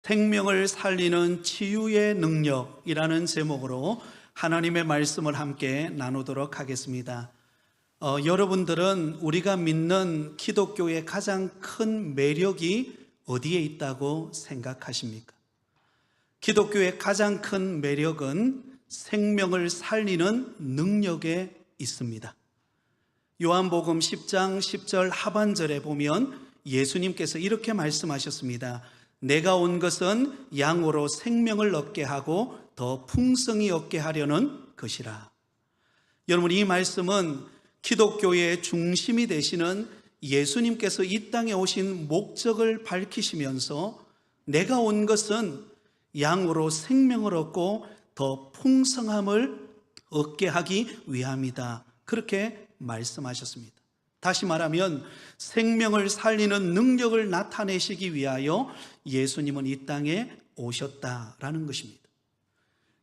생명을 살리는 치유의 능력이라는 제목으로 하나님의 말씀을 함께 나누도록 하겠습니다. 여러분들은 우리가 믿는 기독교의 가장 큰 매력이 어디에 있다고 생각하십니까? 기독교의 가장 큰 매력은 생명을 살리는 능력에 있습니다. 요한복음 10장 10절 하반절에 보면 예수님께서 이렇게 말씀하셨습니다. 내가 온 것은 양으로 생명을 얻게 하고 더 풍성히 얻게 하려는 것이라. 여러분, 이 말씀은 기독교의 중심이 되시는 예수님께서 이 땅에 오신 목적을 밝히시면서 내가 온 것은 양으로 생명을 얻고 더 풍성함을 얻게 하기 위함이다. 그렇게 말씀하셨습니다. 다시 말하면 생명을 살리는 능력을 나타내시기 위하여 예수님은 이 땅에 오셨다라는 것입니다.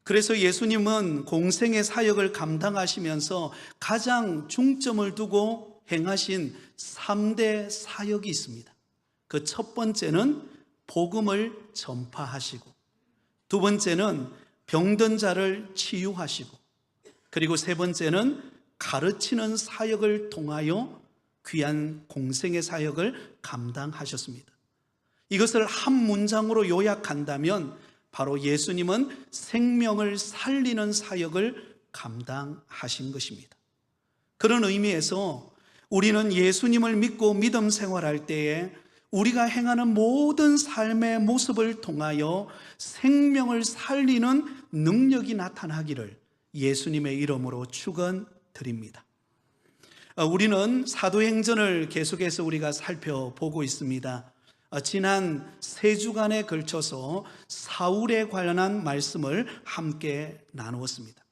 그래서 예수님은 공생의 사역을 감당하시면서 가장 중점을 두고 행하신 3대 사역이 있습니다. 그 첫 번째는 복음을 전파하시고, 두 번째는 병든 자를 치유하시고, 그리고 세 번째는 가르치는 사역을 통하여 귀한 공생의 사역을 감당하셨습니다. 이것을 한 문장으로 요약한다면 바로 예수님은 생명을 살리는 사역을 감당하신 것입니다. 그런 의미에서 우리는 예수님을 믿고 믿음 생활할 때에 우리가 행하는 모든 삶의 모습을 통하여 생명을 살리는 능력이 나타나기를 예수님의 이름으로 축원드립니다. 우리는 사도행전을 계속해서 우리가 살펴보고 있습니다. 지난 3주간에 걸쳐서 사울에 관련한 말씀을 함께 나누었습니다.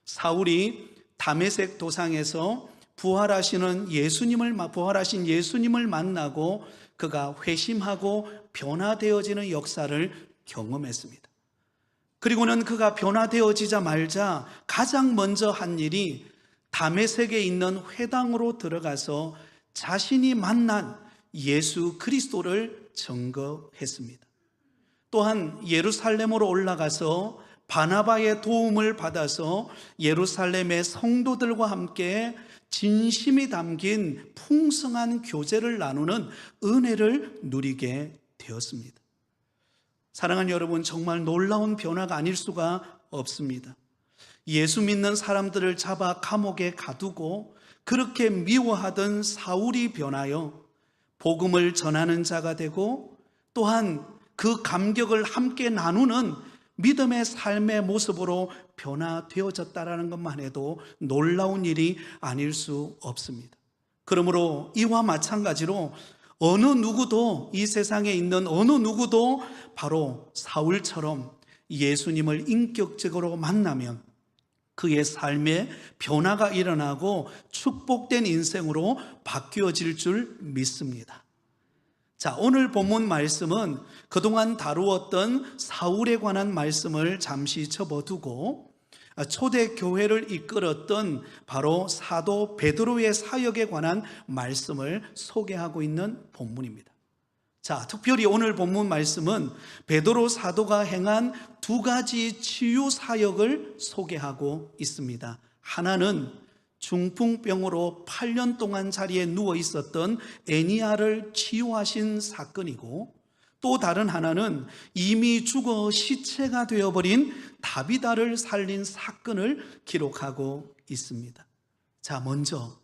사울이 다메섹 도상에서 부활하신 예수님을 만나고 그가 회심하고 변화되어지는 역사를 경험했습니다. 그리고는 그가 변화되어지자 말자 가장 먼저 한 일이 다메섹에 있는 회당으로 들어가서 자신이 만난 예수 그리스도를 증거했습니다. 또한 예루살렘으로 올라가서 바나바의 도움을 받아서 예루살렘의 성도들과 함께 진심이 담긴 풍성한 교제를 나누는 은혜를 누리게 되었습니다. 사랑하는 여러분, 정말 놀라운 변화가 아닐 수가 없습니다. 예수 믿는 사람들을 잡아 감옥에 가두고 그렇게 미워하던 사울이 변하여 복음을 전하는 자가 되고, 또한 그 감격을 함께 나누는 믿음의 삶의 모습으로 변화되어졌다는 것만 해도 놀라운 일이 아닐 수 없습니다. 그러므로 이와 마찬가지로 어느 누구도, 이 세상에 있는 어느 누구도 바로 사울처럼 예수님을 인격적으로 만나면 그의 삶에 변화가 일어나고 축복된 인생으로 바뀌어질 줄 믿습니다. 자, 오늘 본문 말씀은 그동안 다루었던 사울에 관한 말씀을 잠시 접어두고 초대교회를 이끌었던 바로 사도 베드로의 사역에 관한 말씀을 소개하고 있는 본문입니다. 자, 특별히 오늘 본문 말씀은 베드로 사도가 행한 2가지 치유 사역을 소개하고 있습니다. 하나는 중풍병으로 8년 동안 자리에 누워 있었던 애니야를 치유하신 사건이고, 또 다른 하나는 이미 죽어 시체가 되어버린 다비다를 살린 사건을 기록하고 있습니다. 자, 먼저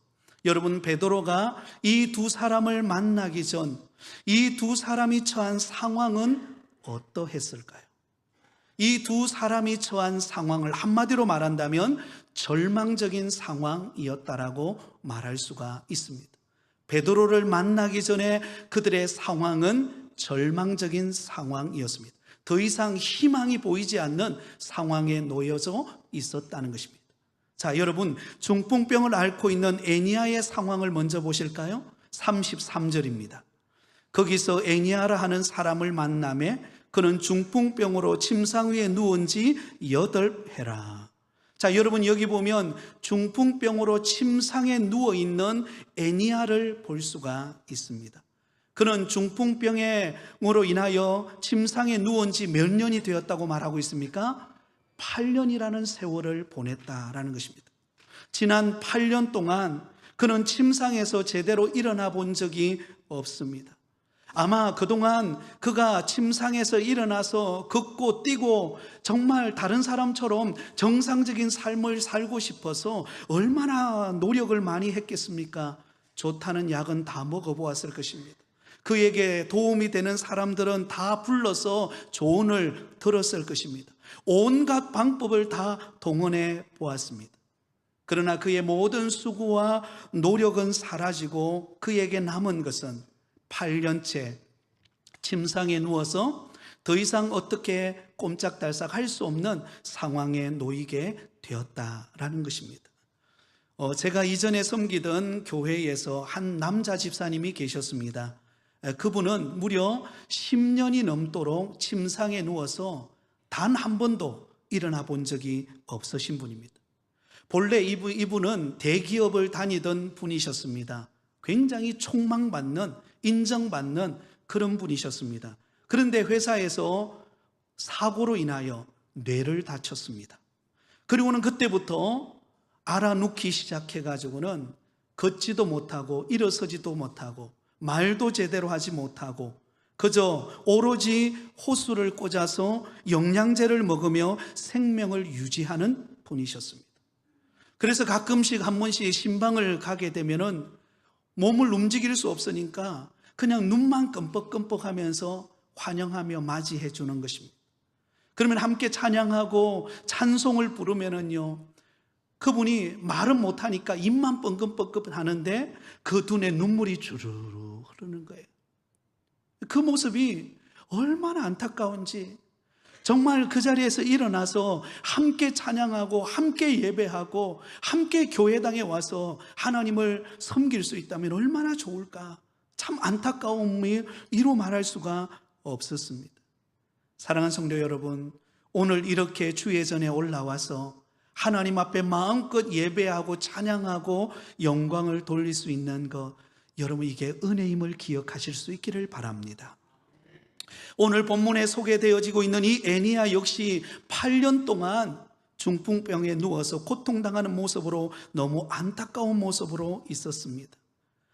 여러분, 베드로가 이 두 사람을 만나기 전 이 두 사람이 처한 상황은 어떠했을까요? 이 두 사람이 처한 상황을 한마디로 말한다면 절망적인 상황이었다라고 말할 수가 있습니다. 베드로를 만나기 전에 그들의 상황은 절망적인 상황이었습니다. 더 이상 희망이 보이지 않는 상황에 놓여져 있었다는 것입니다. 자, 여러분, 중풍병을 앓고 있는 애니야의 상황을 먼저 보실까요? 33절입니다. 거기서 애니야라 하는 사람을 만나매 그는 중풍병으로 침상 위에 누운 지 8해라. 자, 여러분, 여기 보면 중풍병으로 침상에 누워있는 애니야를 볼 수가 있습니다. 그는 중풍병으로 인하여 침상에 누운 지 몇 년이 되었다고 말하고 있습니까? 8년이라는 세월을 보냈다라는 것입니다. 지난 8년 동안 그는 침상에서 제대로 일어나 본 적이 없습니다. 아마 그동안 그가 침상에서 일어나서 걷고 뛰고 정말 다른 사람처럼 정상적인 삶을 살고 싶어서 얼마나 노력을 많이 했겠습니까? 좋다는 약은 다 먹어보았을 것입니다. 그에게 도움이 되는 사람들은 다 불러서 조언을 들었을 것입니다. 온갖 방법을 다 동원해 보았습니다. 그러나 그의 모든 수고와 노력은 사라지고 그에게 남은 것은 8년째 침상에 누워서 더 이상 어떻게 꼼짝달싹 할 수 없는 상황에 놓이게 되었다라는 것입니다. 제가 이전에 섬기던 교회에서 한 남자 집사님이 계셨습니다. 그분은 무려 10년이 넘도록 침상에 누워서 단 한 번도 일어나 본 적이 없으신 분입니다. 본래 이분은 대기업을 다니던 분이셨습니다. 굉장히 촉망받는, 인정받는 그런 분이셨습니다. 그런데 회사에서 사고로 인하여 뇌를 다쳤습니다. 그리고는 그때부터 알아눕기 시작해가지고는 걷지도 못하고 일어서지도 못하고 말도 제대로 하지 못하고 그저 오로지 호수를 꽂아서 영양제를 먹으며 생명을 유지하는 분이셨습니다. 그래서 가끔씩 한 번씩 신방을 가게 되면은 몸을 움직일 수 없으니까 그냥 눈만 끔뻑끔뻑하면서 환영하며 맞이해 주는 것입니다. 그러면 함께 찬양하고 찬송을 부르면은요, 그분이 말은 못하니까 입만 뻥긋뻥긋 하는데 그 눈에 눈물이 주르르 흐르는 거예요. 그 모습이 얼마나 안타까운지, 정말 그 자리에서 일어나서 함께 찬양하고 함께 예배하고 함께 교회당에 와서 하나님을 섬길 수 있다면 얼마나 좋을까. 참 안타까움이 이루 말할 수가 없었습니다. 사랑하는 성도 여러분, 오늘 이렇게 주의 전에 올라와서 하나님 앞에 마음껏 예배하고 찬양하고 영광을 돌릴 수 있는 것, 여러분 이게 은혜임을 기억하실 수 있기를 바랍니다. 오늘 본문에 소개되어지고 있는 이 애니야 역시 8년 동안 중풍병에 누워서 고통당하는 모습으로, 너무 안타까운 모습으로 있었습니다.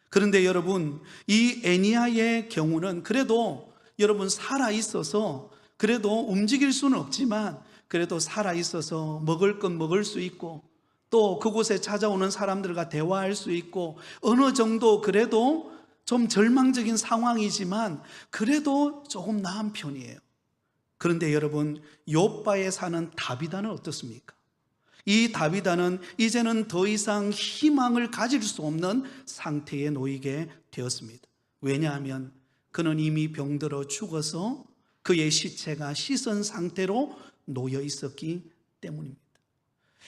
그런데 여러분, 이 애니야의 경우는 그래도 여러분 살아있어서, 그래도 움직일 수는 없지만 그래도 살아있어서 먹을 건 먹을 수 있고 또 그곳에 찾아오는 사람들과 대화할 수 있고 어느 정도 그래도 좀 절망적인 상황이지만 그래도 조금 나은 편이에요. 그런데 여러분, 욥바에 사는 다비다는 어떻습니까? 이 다비다는 이제는 더 이상 희망을 가질 수 없는 상태에 놓이게 되었습니다. 왜냐하면 그는 이미 병들어 죽어서 그의 시체가 씻은 상태로 놓여 있었기 때문입니다.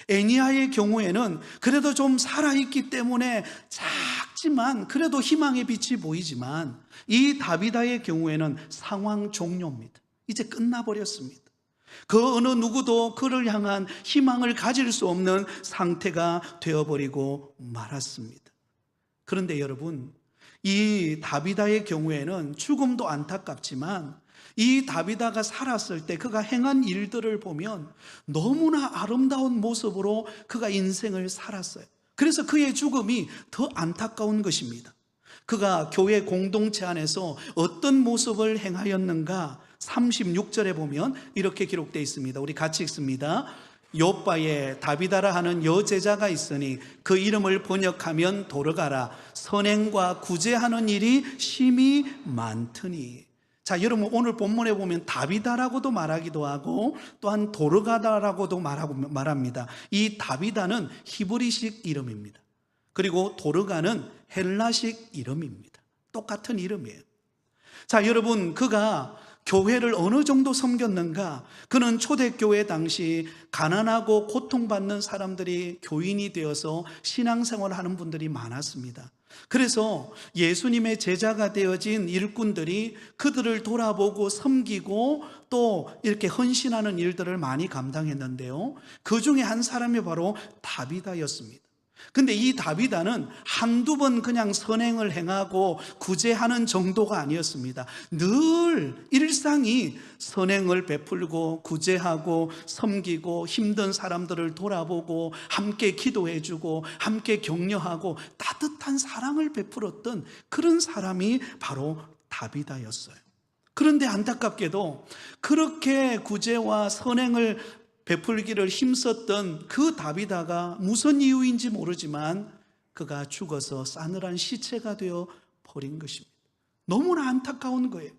애니야의 경우에는 그래도 좀 살아있기 때문에 작지만 그래도 희망의 빛이 보이지만, 이 다비다의 경우에는 상황 종료입니다. 이제 끝나버렸습니다. 그 어느 누구도 그를 향한 희망을 가질 수 없는 상태가 되어버리고 말았습니다. 그런데 여러분, 이 다비다의 경우에는 죽음도 안타깝지만 이 다비다가 살았을 때 그가 행한 일들을 보면 너무나 아름다운 모습으로 그가 인생을 살았어요. 그래서 그의 죽음이 더 안타까운 것입니다. 그가 교회 공동체 안에서 어떤 모습을 행하였는가 36절에 보면 이렇게 기록되어 있습니다. 우리 같이 읽습니다. 욥바에 다비다라 하는 여제자가 있으니 그 이름을 번역하면 도르가라. 선행과 구제하는 일이 심히 많더니. 자, 여러분, 오늘 본문에 보면 다비다라고도 말하기도 하고 또한 도르가다라고도 말합니다. 이 다비다는 히브리식 이름입니다. 그리고 도르가는 헬라식 이름입니다. 똑같은 이름이에요. 자, 여러분, 그가 교회를 어느 정도 섬겼는가? 그는 초대교회 당시 가난하고 고통받는 사람들이 교인이 되어서 신앙생활을 하는 분들이 많았습니다. 그래서 예수님의 제자가 되어진 일꾼들이 그들을 돌아보고 섬기고 또 이렇게 헌신하는 일들을 많이 감당했는데요, 그 중에 한 사람이 바로 다비다였습니다. 근데 이 다비다는 한두 번 그냥 선행을 행하고 구제하는 정도가 아니었습니다. 늘 일상이 선행을 베풀고 구제하고 섬기고 힘든 사람들을 돌아보고 함께 기도해주고 함께 격려하고 따뜻한 사랑을 베풀었던 그런 사람이 바로 다비다였어요. 그런데 안타깝게도 그렇게 구제와 선행을 베풀기를 힘썼던 그 다비다가 무슨 이유인지 모르지만 그가 죽어서 싸늘한 시체가 되어 버린 것입니다. 너무나 안타까운 거예요.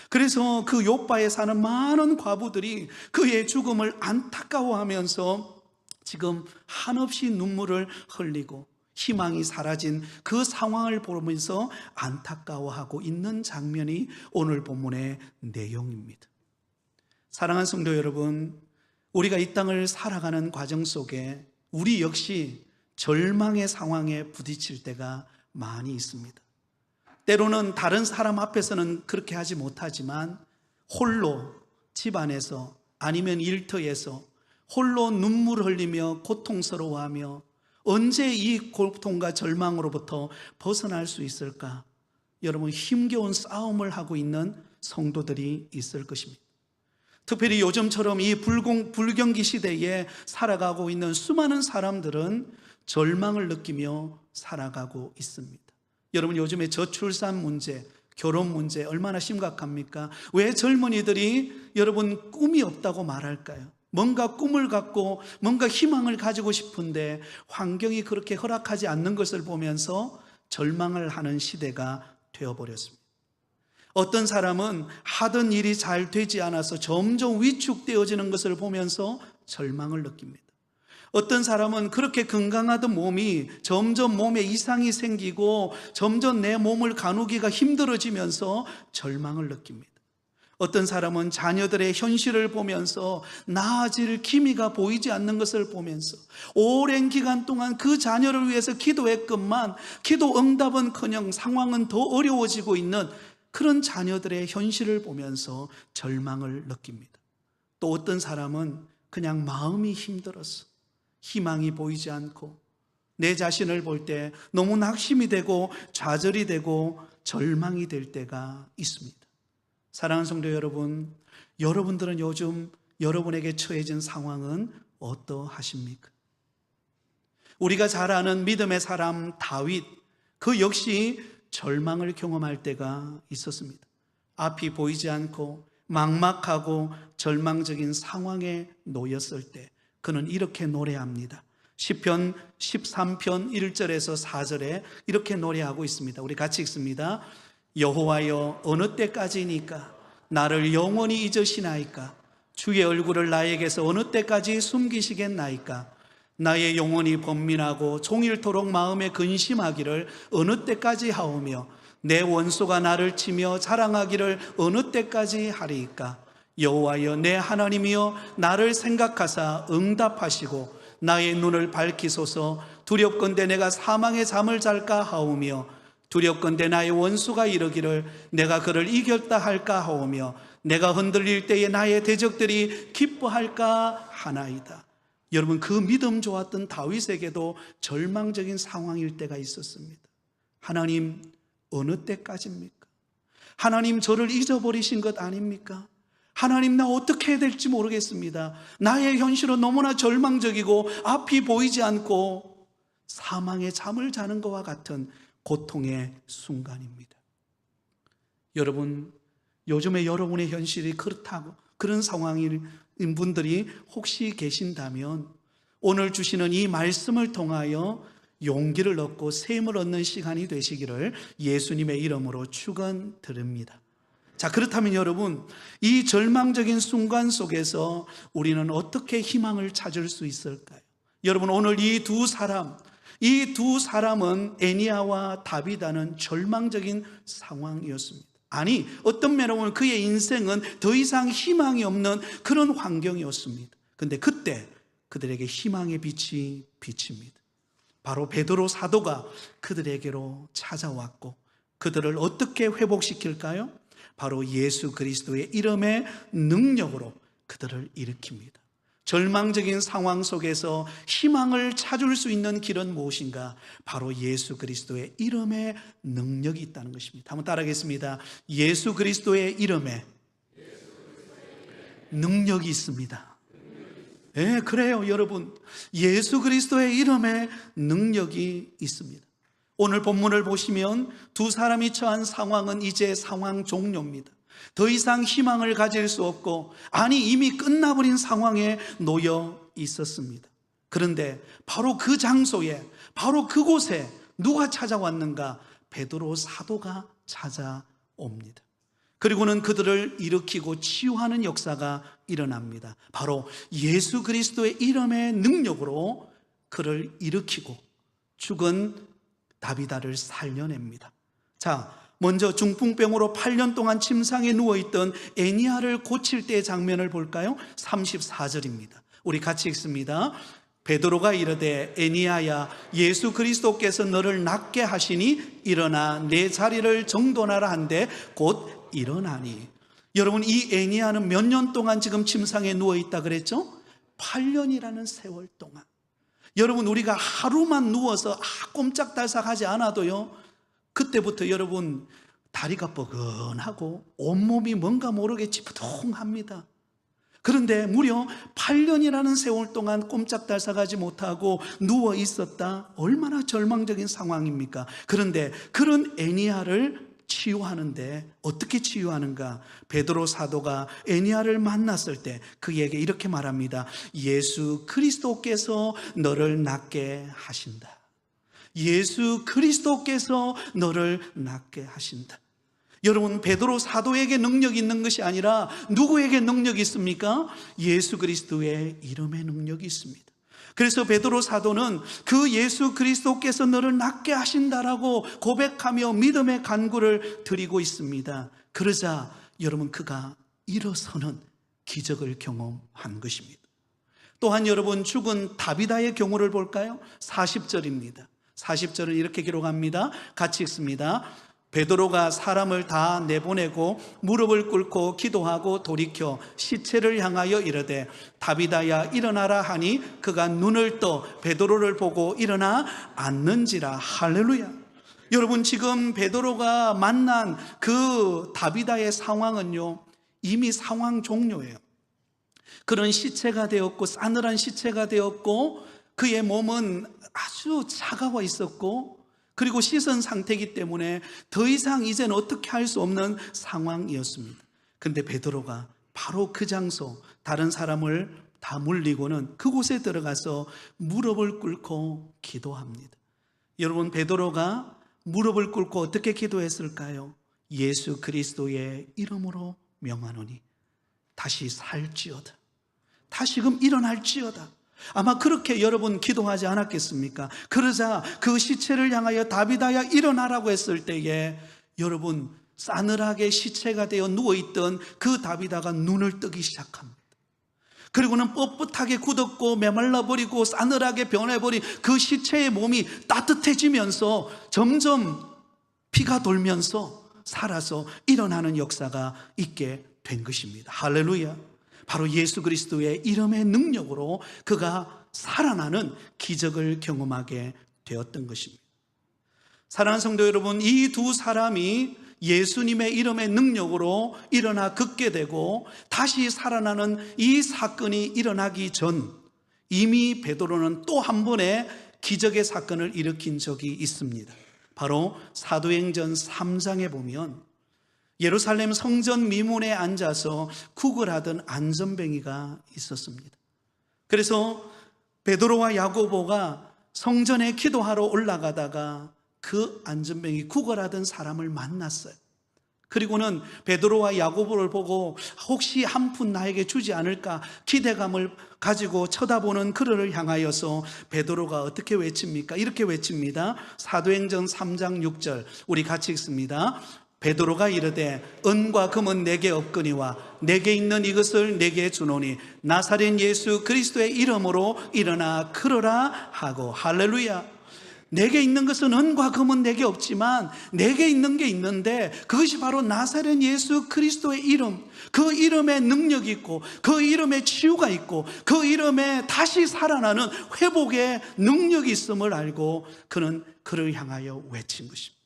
그래서 그 요바에 사는 많은 과부들이 그의 죽음을 안타까워하면서 지금 한없이 눈물을 흘리고 희망이 사라진 그 상황을 보면서 안타까워하고 있는 장면이 오늘 본문의 내용입니다. 사랑하는 성도 여러분, 우리가 이 땅을 살아가는 과정 속에 우리 역시 절망의 상황에 부딪힐 때가 많이 있습니다. 때로는 다른 사람 앞에서는 그렇게 하지 못하지만 홀로 집안에서 아니면 일터에서 홀로 눈물 흘리며 고통스러워하며 언제 이 고통과 절망으로부터 벗어날 수 있을까? 여러분, 힘겨운 싸움을 하고 있는 성도들이 있을 것입니다. 특별히 요즘처럼 이 불경기 시대에 살아가고 있는 수많은 사람들은 절망을 느끼며 살아가고 있습니다. 여러분, 요즘에 저출산 문제, 결혼 문제 얼마나 심각합니까? 왜 젊은이들이 여러분 꿈이 없다고 말할까요? 뭔가 꿈을 갖고 뭔가 희망을 가지고 싶은데 환경이 그렇게 허락하지 않는 것을 보면서 절망을 하는 시대가 되어버렸습니다. 어떤 사람은 하던 일이 잘 되지 않아서 점점 위축되어지는 것을 보면서 절망을 느낍니다. 어떤 사람은 그렇게 건강하던 몸이 점점 몸에 이상이 생기고 점점 내 몸을 가누기가 힘들어지면서 절망을 느낍니다. 어떤 사람은 자녀들의 현실을 보면서 나아질 기미가 보이지 않는 것을 보면서 오랜 기간 동안 그 자녀를 위해서 기도했건만 기도 응답은커녕 상황은 더 어려워지고 있는 그런 자녀들의 현실을 보면서 절망을 느낍니다. 또 어떤 사람은 그냥 마음이 힘들어서 희망이 보이지 않고 내 자신을 볼 때 너무 낙심이 되고 좌절이 되고 절망이 될 때가 있습니다. 사랑하는 성도 여러분, 여러분들은 요즘 여러분에게 처해진 상황은 어떠하십니까? 우리가 잘 아는 믿음의 사람 다윗, 그 역시 절망을 경험할 때가 있었습니다. 앞이 보이지 않고 막막하고 절망적인 상황에 놓였을 때 그는 이렇게 노래합니다. 시편 13편 1절에서 4절에 이렇게 노래하고 있습니다. 우리 같이 읽습니다. 여호와여, 어느 때까지니까 나를 영원히 잊으시나이까? 주의 얼굴을 나에게서 어느 때까지 숨기시겠나이까? 나의 영혼이 번민하고 종일토록 마음에 근심하기를 어느 때까지 하오며 내 원수가 나를 치며 자랑하기를 어느 때까지 하리이까? 여호와여, 내 하나님이여, 나를 생각하사 응답하시고 나의 눈을 밝히소서. 두렵건대 내가 사망의 잠을 잘까 하오며 두렵건대 나의 원수가 이르기를 내가 그를 이겼다 할까 하오며 내가 흔들릴 때에 나의 대적들이 기뻐할까 하나이다. 여러분, 그 믿음 좋았던 다윗에게도 절망적인 상황일 때가 있었습니다. 하나님, 어느 때까지입니까? 하나님, 저를 잊어버리신 것 아닙니까? 하나님, 나 어떻게 해야 될지 모르겠습니다. 나의 현실은 너무나 절망적이고 앞이 보이지 않고 사망의 잠을 자는 것과 같은 고통의 순간입니다. 여러분, 요즘에 여러분의 현실이 그렇다고 그런 상황인 분들이 혹시 계신다면 오늘 주시는 이 말씀을 통하여 용기를 얻고 셈을 얻는 시간이 되시기를 예수님의 이름으로 축원드립니다. 자, 그렇다면 여러분, 이 절망적인 순간 속에서 우리는 어떻게 희망을 찾을 수 있을까요? 여러분, 오늘 이 두 사람은 애니야와 다비다는 절망적인 상황이었습니다. 아니, 어떤 면으로 보면 그의 인생은 더 이상 희망이 없는 그런 환경이었습니다. 그런데 그때 그들에게 희망의 빛이 비칩니다. 바로 베드로 사도가 그들에게로 찾아왔고 그들을 어떻게 회복시킬까요? 바로 예수 그리스도의 이름의 능력으로 그들을 일으킵니다. 절망적인 상황 속에서 희망을 찾을 수 있는 길은 무엇인가? 바로 예수 그리스도의 이름에 능력이 있다는 것입니다. 한번 따라하겠습니다. 예수 그리스도의 이름에 능력이 있습니다. 네, 그래요, 여러분. 예수 그리스도의 이름에 능력이 있습니다. 오늘 본문을 보시면 두 사람이 처한 상황은 이제 상황 종료입니다. 더 이상 희망을 가질 수 없고, 아니 이미 끝나버린 상황에 놓여 있었습니다. 그런데 바로 그 장소에, 바로 그곳에 누가 찾아왔는가? 베드로 사도가 찾아옵니다. 그리고는 그들을 일으키고 치유하는 역사가 일어납니다. 바로 예수 그리스도의 이름의 능력으로 그를 일으키고 죽은 다비다를 살려냅니다. 자, 먼저 중풍병으로 8년 동안 침상에 누워있던 애니야를 고칠 때의 장면을 볼까요? 34절입니다. 우리 같이 읽습니다. 베드로가 이르되 애니야야, 예수 그리스도께서 너를 낫게 하시니 일어나 내 자리를 정돈하라 한데 곧 일어나니. 여러분, 이 애니야는 몇 년 동안 지금 침상에 누워있다 그랬죠? 8년이라는 세월 동안. 여러분, 우리가 하루만 누워서 꼼짝달싹하지 않아도요, 그때부터 여러분 다리가 뻐근하고 온몸이 뭔가 모르게 찌뿌둥합니다. 그런데 무려 8년이라는 세월 동안 꼼짝달싹하지 못하고 누워 있었다. 얼마나 절망적인 상황입니까? 그런데 그런 애니야를 치유하는데 어떻게 치유하는가? 베드로 사도가 애니야를 만났을 때 그에게 이렇게 말합니다. 예수 그리스도께서 너를 낫게 하신다. 예수 그리스도께서 너를 낫게 하신다. 여러분, 베드로 사도에게 능력이 있는 것이 아니라 누구에게 능력이 있습니까? 예수 그리스도의 이름에 능력이 있습니다. 그래서 베드로 사도는 그 예수 그리스도께서 너를 낫게 하신다라고 고백하며 믿음의 간구를 드리고 있습니다. 그러자 여러분, 그가 일어서는 기적을 경험한 것입니다. 또한 여러분, 죽은 다비다의 경우를 볼까요? 40절입니다. 40절은 이렇게 기록합니다. 같이 읽습니다. 베드로가 사람을 다 내보내고 무릎을 꿇고 기도하고 돌이켜 시체를 향하여 이르되 다비다야 일어나라 하니 그가 눈을 떠 베드로를 보고 일어나 앉는지라. 할렐루야. 여러분, 지금 베드로가 만난 그 다비다의 상황은요, 이미 상황 종료예요. 그런 시체가 되었고, 싸늘한 시체가 되었고, 그의 몸은 아주 차가워 있었고, 그리고 씻은 상태이기 때문에 더 이상 이제는 어떻게 할 수 없는 상황이었습니다. 그런데 베드로가 바로 그 장소, 다른 사람을 다 물리고는 그곳에 들어가서 무릎을 꿇고 기도합니다. 여러분, 베드로가 무릎을 꿇고 어떻게 기도했을까요? 예수 그리스도의 이름으로 명하노니 다시 살지어다. 다시금 일어날지어다. 아마 그렇게 여러분 기도하지 않았겠습니까? 그러자 그 시체를 향하여 다비다야 일어나라고 했을 때에 여러분, 싸늘하게 시체가 되어 누워있던 그 다비다가 눈을 뜨기 시작합니다. 그리고는 뻣뻣하게 굳었고 메말라버리고 싸늘하게 변해버린 그 시체의 몸이 따뜻해지면서 점점 피가 돌면서 살아서 일어나는 역사가 있게 된 것입니다. 할렐루야. 바로 예수 그리스도의 이름의 능력으로 그가 살아나는 기적을 경험하게 되었던 것입니다. 사랑하는 성도 여러분, 이 두 사람이 예수님의 이름의 능력으로 일어나 걷게 되고 다시 살아나는 이 사건이 일어나기 전 이미 베드로는 또 한 번의 기적의 사건을 일으킨 적이 있습니다. 바로 사도행전 3장에 보면 예루살렘 성전 미문에 앉아서 구걸하던 안전뱅이가 있었습니다. 그래서 베드로와 야고보가 성전에 기도하러 올라가다가 그 안전뱅이 구걸하던 사람을 만났어요. 그리고는 베드로와 야고보를 보고 혹시 한 푼 나에게 주지 않을까 기대감을 가지고 쳐다보는 그를 향하여서 베드로가 어떻게 외칩니까? 이렇게 외칩니다. 사도행전 3장 6절 우리 같이 읽습니다. 베드로가 이르되 은과 금은 내게 없거니와 내게 있는 이것을 내게 주노니 나사렛 예수 그리스도의 이름으로 일어나 걸어라 하고. 할렐루야. 내게 있는 것은 은과 금은 내게 없지만 내게 있는 게 있는데 그것이 바로 나사렛 예수 그리스도의 이름, 그 이름에 능력이 있고 그 이름에 치유가 있고 그 이름에 다시 살아나는 회복의 능력이 있음을 알고 그는 그를 향하여 외친 것입니다.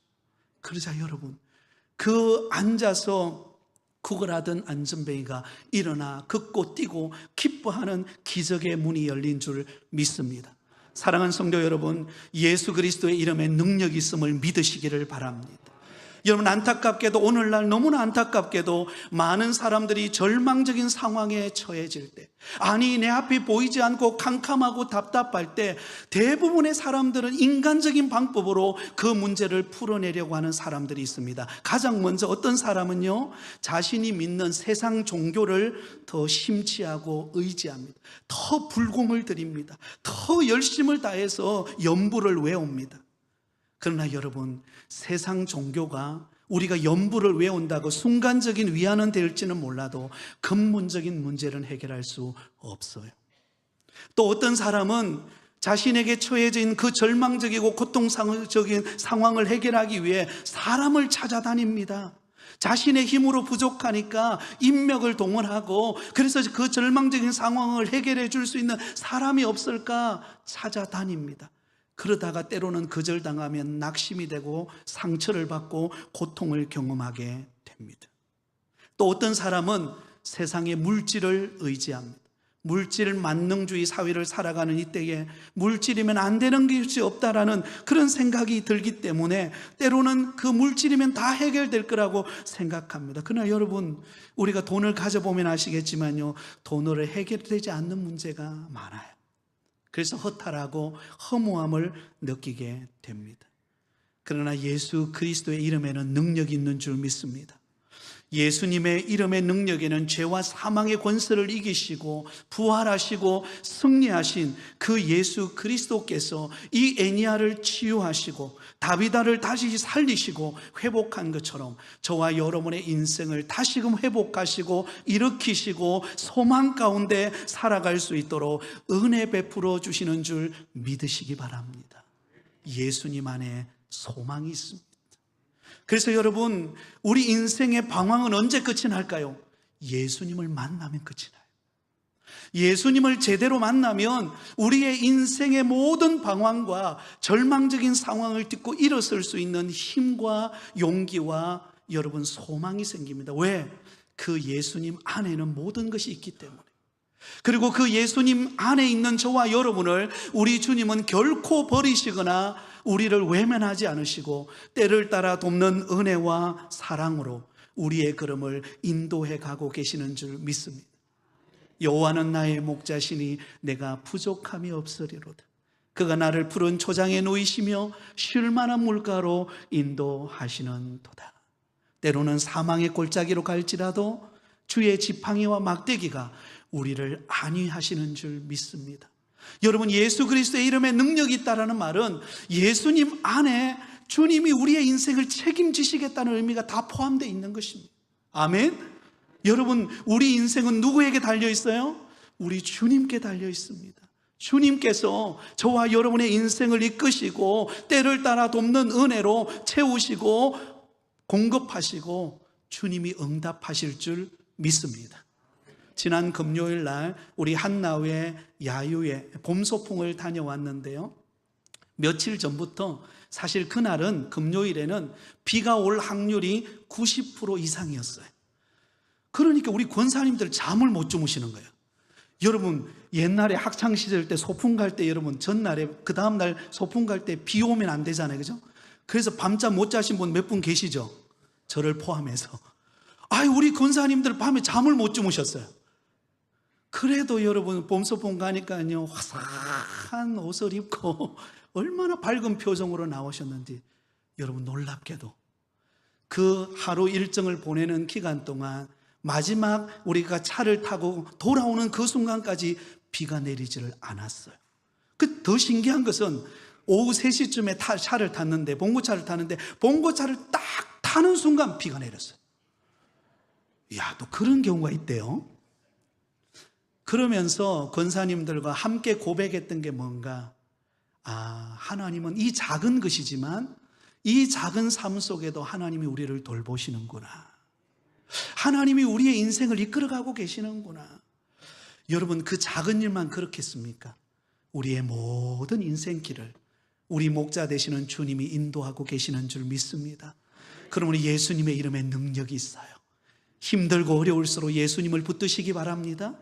그러자 여러분, 그 앉아서 구걸하던 안전뱅이가 일어나 걷고 뛰고 기뻐하는 기적의 문이 열린 줄 믿습니다. 사랑하는 성도 여러분, 예수 그리스도의 이름에 능력이 있음을 믿으시기를 바랍니다. 여러분, 안타깝게도 오늘날 너무나 안타깝게도 많은 사람들이 절망적인 상황에 처해질 때, 아니 내 앞이 보이지 않고 캄캄하고 답답할 때 대부분의 사람들은 인간적인 방법으로 그 문제를 풀어내려고 하는 사람들이 있습니다. 가장 먼저 어떤 사람은요, 자신이 믿는 세상 종교를 더 심취하고 의지합니다. 더 불공을 드립니다. 더 열심을 다해서 연부를 외웁니다. 그러나 여러분, 세상 종교가 우리가 연부를 외운다고 순간적인 위안은 될지는 몰라도 근본적인 문제는 해결할 수 없어요. 또 어떤 사람은 자신에게 처해진 그 절망적이고 고통적인 상황을 해결하기 위해 사람을 찾아다닙니다. 자신의 힘으로 부족하니까 인맥을 동원하고, 그래서 그 절망적인 상황을 해결해 줄 수 있는 사람이 없을까 찾아다닙니다. 그러다가 때로는 거절당하면 낙심이 되고 상처를 받고 고통을 경험하게 됩니다. 또 어떤 사람은 세상의 물질을 의지합니다. 물질 만능주의 사회를 살아가는 이때에 물질이면 안 되는 것이 없다라는 그런 생각이 들기 때문에 때로는 그 물질이면 다 해결될 거라고 생각합니다. 그러나 여러분, 우리가 돈을 가져보면 아시겠지만요, 돈으로 해결되지 않는 문제가 많아요. 그래서 허탈하고 허무함을 느끼게 됩니다. 그러나 예수 그리스도의 이름에는 능력이 있는 줄 믿습니다. 예수님의 이름의 능력에는 죄와 사망의 권세를 이기시고 부활하시고 승리하신 그 예수 그리스도께서 이 애니야를 치유하시고 다비다를 다시 살리시고 회복한 것처럼 저와 여러분의 인생을 다시금 회복하시고 일으키시고 소망 가운데 살아갈 수 있도록 은혜 베풀어 주시는 줄 믿으시기 바랍니다. 예수님 안에 소망이 있습니다. 그래서 여러분, 우리 인생의 방황은 언제 끝이 날까요? 예수님을 만나면 끝이 나요. 예수님을 제대로 만나면 우리의 인생의 모든 방황과 절망적인 상황을 딛고 일어설 수 있는 힘과 용기와 여러분 소망이 생깁니다. 왜? 그 예수님 안에는 모든 것이 있기 때문에. 그리고 그 예수님 안에 있는 저와 여러분을 우리 주님은 결코 버리시거나 우리를 외면하지 않으시고 때를 따라 돕는 은혜와 사랑으로 우리의 걸음을 인도해 가고 계시는 줄 믿습니다. 여호와는 나의 목자시니 내가 부족함이 없으리로다. 그가 나를 푸른 초장에 누이시며 쉴 만한 물가로 인도하시는 도다. 때로는 사망의 골짜기로 갈지라도 주의 지팡이와 막대기가 우리를 안위하시는 줄 믿습니다. 여러분, 예수 그리스도의 이름에 능력이 있다는 말은 예수님 안에 주님이 우리의 인생을 책임지시겠다는 의미가 다 포함되어 있는 것입니다. 아멘. 여러분, 우리 인생은 누구에게 달려 있어요? 우리 주님께 달려 있습니다. 주님께서 저와 여러분의 인생을 이끄시고 때를 따라 돕는 은혜로 채우시고 공급하시고 주님이 응답하실 줄 믿습니다. 지난 금요일 날 우리 한나우의 야유회 봄소풍을 다녀왔는데요, 며칠 전부터 사실 그날은 금요일에는 비가 올 확률이 90% 이상이었어요. 그러니까 우리 권사님들 잠을 못 주무시는 거예요. 여러분, 옛날에 학창시절 때 소풍 갈 때 여러분 전날에 그 다음날 소풍 갈 때 비 오면 안 되잖아요, 그죠? 그래서 밤잠 못 자신 분 몇 분 계시죠? 저를 포함해서. 우리 권사님들 밤에 잠을 못 주무셨어요. 그래도 여러분 봄소풍 가니까요, 화사한 옷을 입고 얼마나 밝은 표정으로 나오셨는지, 여러분 놀랍게도 그 하루 일정을 보내는 기간 동안 마지막 우리가 차를 타고 돌아오는 그 순간까지 비가 내리지를 않았어요. 더 신기한 것은 오후 3시쯤에 차를 탔는데, 봉고차를 탔는데 봉고차를 딱 타는 순간 비가 내렸어요. 또 그런 경우가 있대요. 그러면서 권사님들과 함께 고백했던 게 뭔가, 하나님은 이 작은 것이지만 이 작은 삶 속에도 하나님이 우리를 돌보시는구나. 하나님이 우리의 인생을 이끌어가고 계시는구나. 여러분, 그 작은 일만 그렇겠습니까? 우리의 모든 인생길을 우리 목자 되시는 주님이 인도하고 계시는 줄 믿습니다. 그럼 우리 예수님의 이름에 능력이 있어요. 힘들고 어려울수록 예수님을 붙드시기 바랍니다.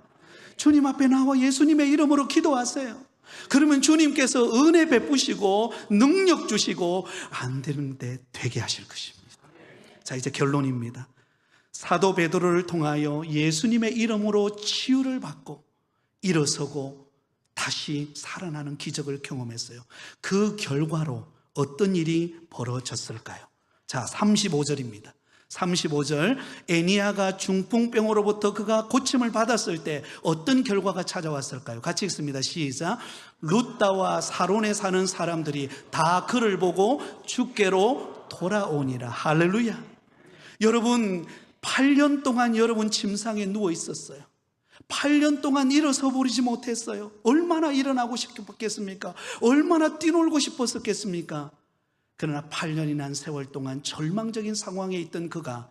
주님 앞에 나와 예수님의 이름으로 기도하세요. 그러면 주님께서 은혜 베푸시고 능력 주시고 안 되는데 되게 하실 것입니다. 자, 이제 결론입니다. 사도 베드로를 통하여 예수님의 이름으로 치유를 받고 일어서고 다시 살아나는 기적을 경험했어요. 그 결과로 어떤 일이 벌어졌을까요? 자, 35절입니다. 35절, 애니야가 중풍병으로부터 그가 고침을 받았을 때 어떤 결과가 찾아왔을까요? 같이 읽습니다. 시작. 룻다와 사론에 사는 사람들이 다 그를 보고 주께로 돌아오니라. 할렐루야. 여러분, 8년 동안 여러분 침상에 누워 있었어요. 8년 동안 일어서 버리지 못했어요. 얼마나 일어나고 싶겠습니까? 얼마나 뛰놀고 싶었겠습니까? 그러나 8년이란 세월 동안 절망적인 상황에 있던 그가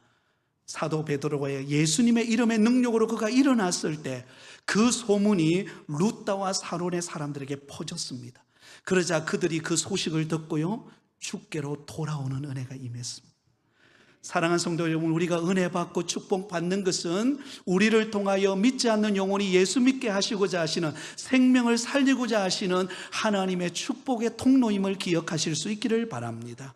사도 베드로의 예수님의 이름의 능력으로 그가 일어났을 때 그 소문이 룻다와 사론의 사람들에게 퍼졌습니다. 그러자 그들이 그 소식을 듣고요, 주께로 돌아오는 은혜가 임했습니다. 사랑하는 성도 여러분, 우리가 은혜 받고 축복 받는 것은 우리를 통하여 믿지 않는 영혼이 예수 믿게 하시고자 하시는, 생명을 살리고자 하시는 하나님의 축복의 통로임을 기억하실 수 있기를 바랍니다.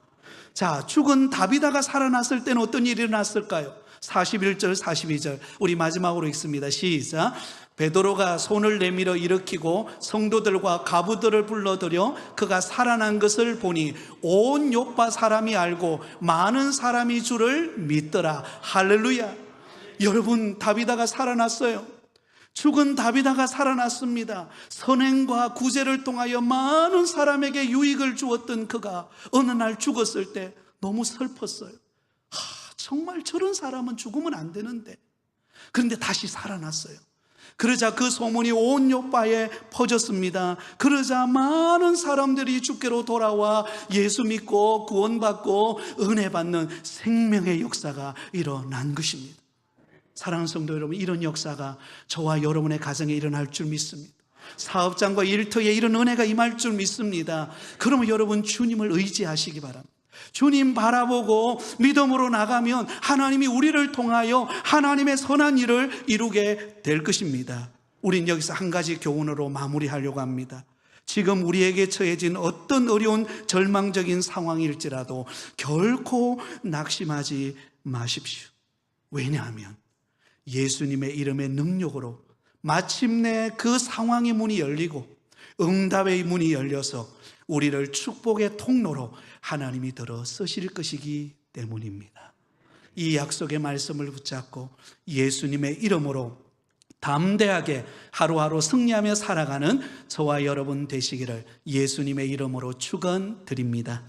자, 죽은 다비다가 살아났을 때는 어떤 일이 일어났을까요? 41절 42절 우리 마지막으로 읽습니다. 시작. 베드로가 손을 내밀어 일으키고 성도들과 가부들을 불러들여 그가 살아난 것을 보니 온 요파 사람이 알고 많은 사람이 주를 믿더라. 할렐루야. 여러분, 다비다가 살아났어요. 죽은 다비다가 살아났습니다. 선행과 구제를 통하여 많은 사람에게 유익을 주었던 그가 어느 날 죽었을 때 너무 슬펐어요. 정말 저런 사람은 죽으면 안 되는데. 그런데 다시 살아났어요. 그러자 그 소문이 온 요파에 퍼졌습니다. 그러자 많은 사람들이 주께로 돌아와 예수 믿고 구원받고 은혜 받는 생명의 역사가 일어난 것입니다. 사랑하는 성도 여러분, 이런 역사가 저와 여러분의 가정에 일어날 줄 믿습니다. 사업장과 일터에 이런 은혜가 임할 줄 믿습니다. 그러면 여러분, 주님을 의지하시기 바랍니다. 주님 바라보고 믿음으로 나가면 하나님이 우리를 통하여 하나님의 선한 일을 이루게 될 것입니다. 우린 여기서 한 가지 교훈으로 마무리하려고 합니다. 지금 우리에게 처해진 어떤 어려운 절망적인 상황일지라도 결코 낙심하지 마십시오. 왜냐하면 예수님의 이름의 능력으로 마침내 그 상황의 문이 열리고 응답의 문이 열려서 우리를 축복의 통로로 하나님이 들어 쓰실 것이기 때문입니다. 이 약속의 말씀을 붙잡고 예수님의 이름으로 담대하게 하루하루 승리하며 살아가는 저와 여러분 되시기를 예수님의 이름으로 축원드립니다.